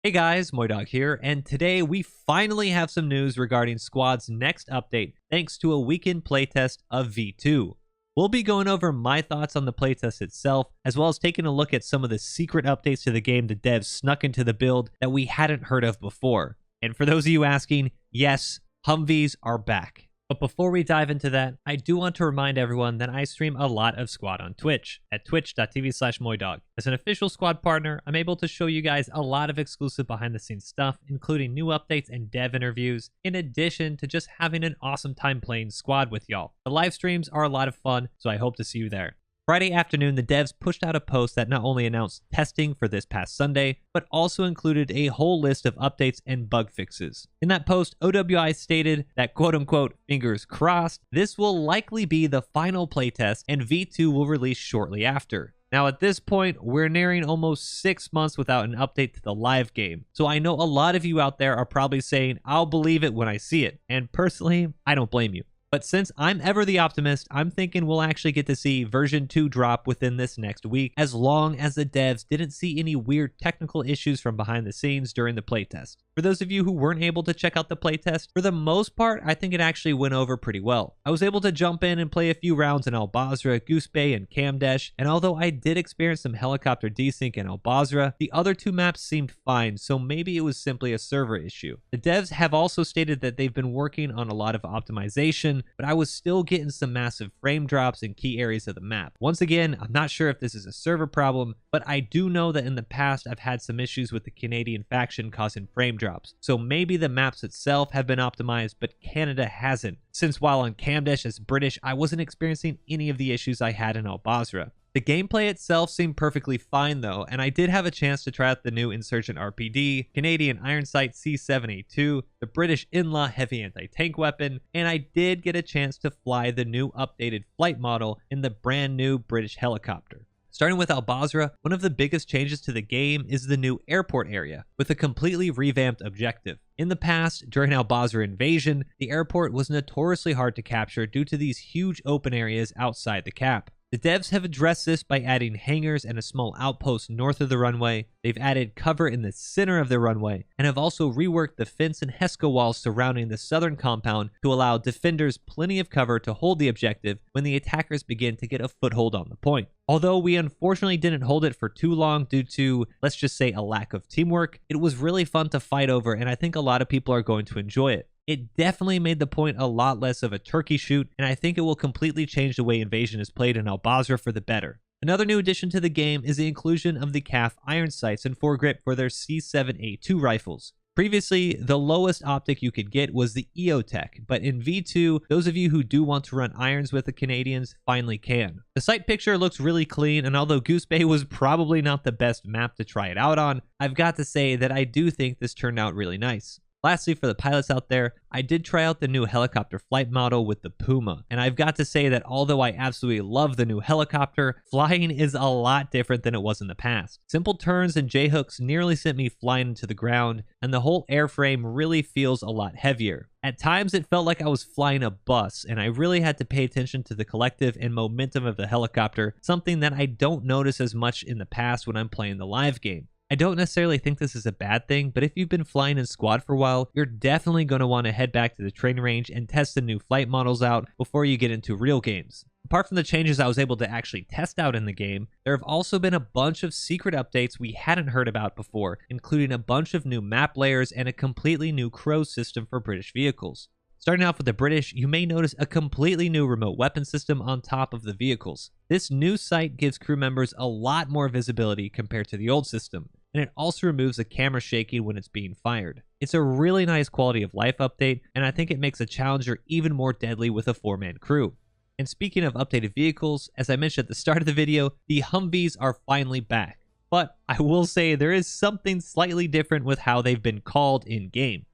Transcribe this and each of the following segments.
Hey guys, MoiDawg here, and today we finally have some news regarding Squad's next update thanks to a weekend playtest of V2. We'll be going over my thoughts on the playtest itself, as well as taking a look at some of the secret updates to the game the devs snuck into the build that we hadn't heard of before. And for those of you asking, yes, Humvees are back. But before we dive into that, I do want to remind everyone that I stream a lot of Squad on Twitch at twitch.tv/MoiDawg. As an official Squad partner, I'm able to show you guys a lot of exclusive behind the scenes stuff, including new updates and dev interviews, in addition to just having an awesome time playing Squad with y'all. The live streams are a lot of fun, so I hope to see you there. Friday afternoon, the devs pushed out a post that not only announced testing for this past Sunday, but also included a whole list of updates and bug fixes. In that post, OWI stated that quote-unquote, fingers crossed, this will likely be the final playtest and V2 will release shortly after. Now at this point, we're nearing almost 6 months without an update to the live game. So I know a lot of you out there are probably saying, I'll believe it when I see it. And personally, I don't blame you. But since I'm ever the optimist, I'm thinking we'll actually get to see version 2 drop within this next week, as long as the devs didn't see any weird technical issues from behind the scenes during the playtest. For those of you who weren't able to check out the playtest, for the most part, I think it actually went over pretty well. I was able to jump in and play a few rounds in Basra, Goose Bay, and Kamdesh, and although I did experience some helicopter desync in Basra, the other two maps seemed fine, so maybe it was simply a server issue. The devs have also stated that they've been working on a lot of optimization, but I was still getting some massive frame drops in key areas of the map. Once again, I'm not sure if this is a server problem, but I do know that in the past I've had some issues with the Canadian faction causing frame drops. So maybe the maps itself have been optimized, but Canada hasn't. Since while on Kamdesh as British, I wasn't experiencing any of the issues I had in Basra. The gameplay itself seemed perfectly fine though, and I did have a chance to try out the new Insurgent RPD, Canadian Iron Sight C7A2, the British Inla heavy anti-tank weapon, and I did get a chance to fly the new updated flight model in the brand new British helicopter. Starting with Basra, one of the biggest changes to the game is the new airport area, with a completely revamped objective. In the past, during Basra invasion, the airport was notoriously hard to capture due to these huge open areas outside the cap. The devs have addressed this by adding hangars and a small outpost north of the runway. They've added cover in the center of the runway, and have also reworked the fence and HESCO walls surrounding the southern compound to allow defenders plenty of cover to hold the objective when the attackers begin to get a foothold on the point. Although we unfortunately didn't hold it for too long due to, let's just say, a lack of teamwork, it was really fun to fight over, and I think a lot of people are going to enjoy it. It definitely made the point a lot less of a turkey shoot, and I think it will completely change the way Invasion is played in Basra for the better. Another new addition to the game is the inclusion of the CAF iron sights and foregrip for their C7A2 rifles. Previously, the lowest optic you could get was the EOTech, but in V2, those of you who do want to run irons with the Canadians finally can. The sight picture looks really clean, and although Goose Bay was probably not the best map to try it out on, I've got to say that I do think this turned out really nice. Lastly, for the pilots out there, I did try out the new helicopter flight model with the Puma, and I've got to say that although I absolutely love the new helicopter, flying is a lot different than it was in the past. Simple turns and J-hooks nearly sent me flying into the ground, and the whole airframe really feels a lot heavier. At times, it felt like I was flying a bus, and I really had to pay attention to the collective and momentum of the helicopter, something that I don't notice as much in the past when I'm playing the live game. I don't necessarily think this is a bad thing, but if you've been flying in Squad for a while, you're definitely going to want to head back to the training range and test the new flight models out before you get into real games. Apart from the changes I was able to actually test out in the game, there have also been a bunch of secret updates we hadn't heard about before, including a bunch of new map layers and a completely new crow system for British vehicles. Starting off with the British, you may notice a completely new remote weapon system on top of the vehicles. This new sight gives crew members a lot more visibility compared to the old system, and it also removes the camera shaking when it's being fired. It's a really nice quality of life update, and I think it makes a Challenger even more deadly with a 4-man crew. And speaking of updated vehicles, as I mentioned at the start of the video, the Humvees are finally back. But I will say there is something slightly different with how they've been called in-game.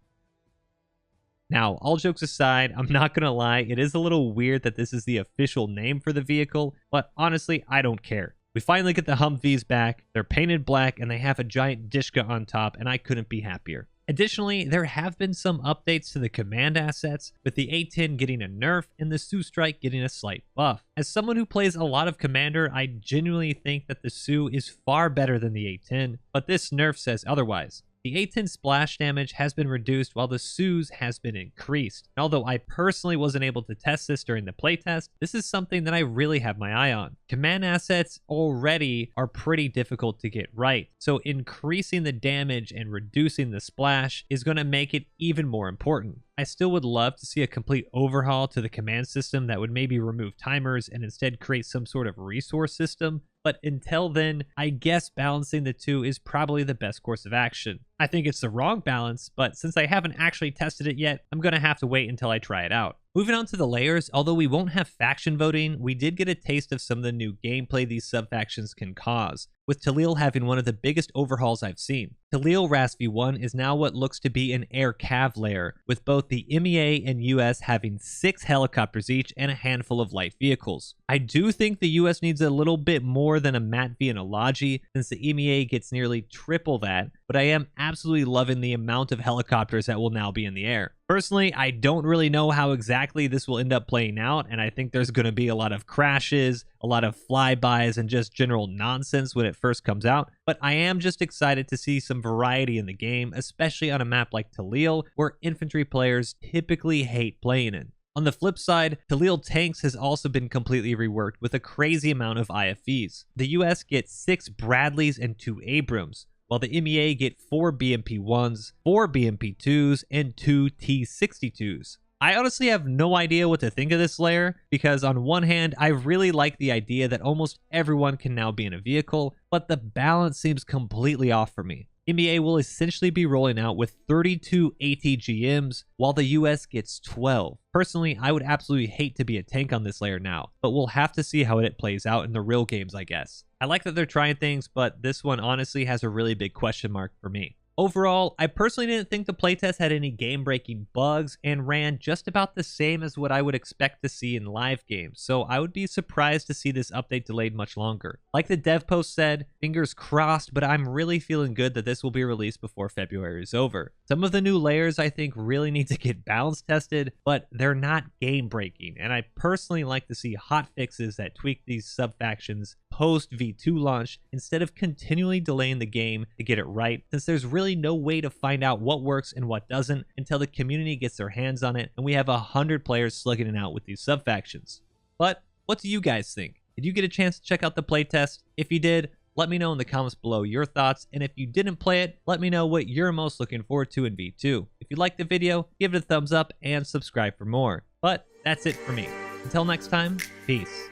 Now, all jokes aside, I'm not gonna lie, it is a little weird that this is the official name for the vehicle, but honestly, I don't care. We finally get the Humvees back, they're painted black, and they have a giant Dishka on top, and I couldn't be happier. Additionally, there have been some updates to the command assets, with the A10 getting a nerf and the Sioux Strike getting a slight buff. As someone who plays a lot of Commander, I genuinely think that the Sioux is far better than the A10, but this nerf says otherwise. The A10 splash damage has been reduced while the SUS has been increased. And although I personally wasn't able to test this during the playtest, this is something that I really have my eye on. Command assets already are pretty difficult to get right, so increasing the damage and reducing the splash is going to make it even more important. I still would love to see a complete overhaul to the command system that would maybe remove timers and instead create some sort of resource system, but until then, I guess balancing the two is probably the best course of action. I think it's the wrong balance, but since I haven't actually tested it yet, I'm going to have to wait until I try it out. Moving on to the layers, although we won't have faction voting, we did get a taste of some of the new gameplay these sub-factions can cause, with Talil having one of the biggest overhauls I've seen. Talil RAS V1 is now what looks to be an air cav layer, with both the MEA and US having 6 helicopters each and a handful of light vehicles. I do think the US needs a little bit more than a Mat V and a Logi, since the MEA gets nearly triple that, but I am absolutely loving the amount of helicopters that will now be in the air. Personally, I don't really know how exactly this will end up playing out, and I think there's going to be a lot of crashes, a lot of flybys, and just general nonsense when it first comes out, but I am just excited to see some variety in the game, especially on a map like Talil, where infantry players typically hate playing in. On the flip side, Talil Tanks has also been completely reworked with a crazy amount of IFVs. The US gets 6 Bradleys and 2 Abrams, while the MEA get 4 BMP-1s, 4 BMP-2s, and 2 T-62s. I honestly have no idea what to think of this layer, because on one hand, I really like the idea that almost everyone can now be in a vehicle, but the balance seems completely off for me. MEA will essentially be rolling out with 32 ATGMs, while the US gets 12. Personally, I would absolutely hate to be a tank on this layer now, but we'll have to see how it plays out in the real games, I guess. I like that they're trying things, but this one honestly has a really big question mark for me. Overall, I personally didn't think the playtest had any game-breaking bugs and ran just about the same as what I would expect to see in live games, so I would be surprised to see this update delayed much longer. Like the dev post said, fingers crossed, but I'm really feeling good that this will be released before February is over. Some of the new layers I think really need to get balance tested, but they're not game-breaking, and I personally like to see hot fixes that tweak these sub-factions post V2 launch instead of continually delaying the game to get it right, since there's really no way to find out what works and what doesn't until the community gets their hands on it and we have 100 players slugging it out with these sub-factions. But what do you guys think? Did you get a chance to check out the playtest? If you did, let me know in the comments below your thoughts, and if you didn't play it, let me know what you're most looking forward to in V2. If you liked the video, give it a thumbs up and subscribe for more. But that's it for me. Until next time, peace.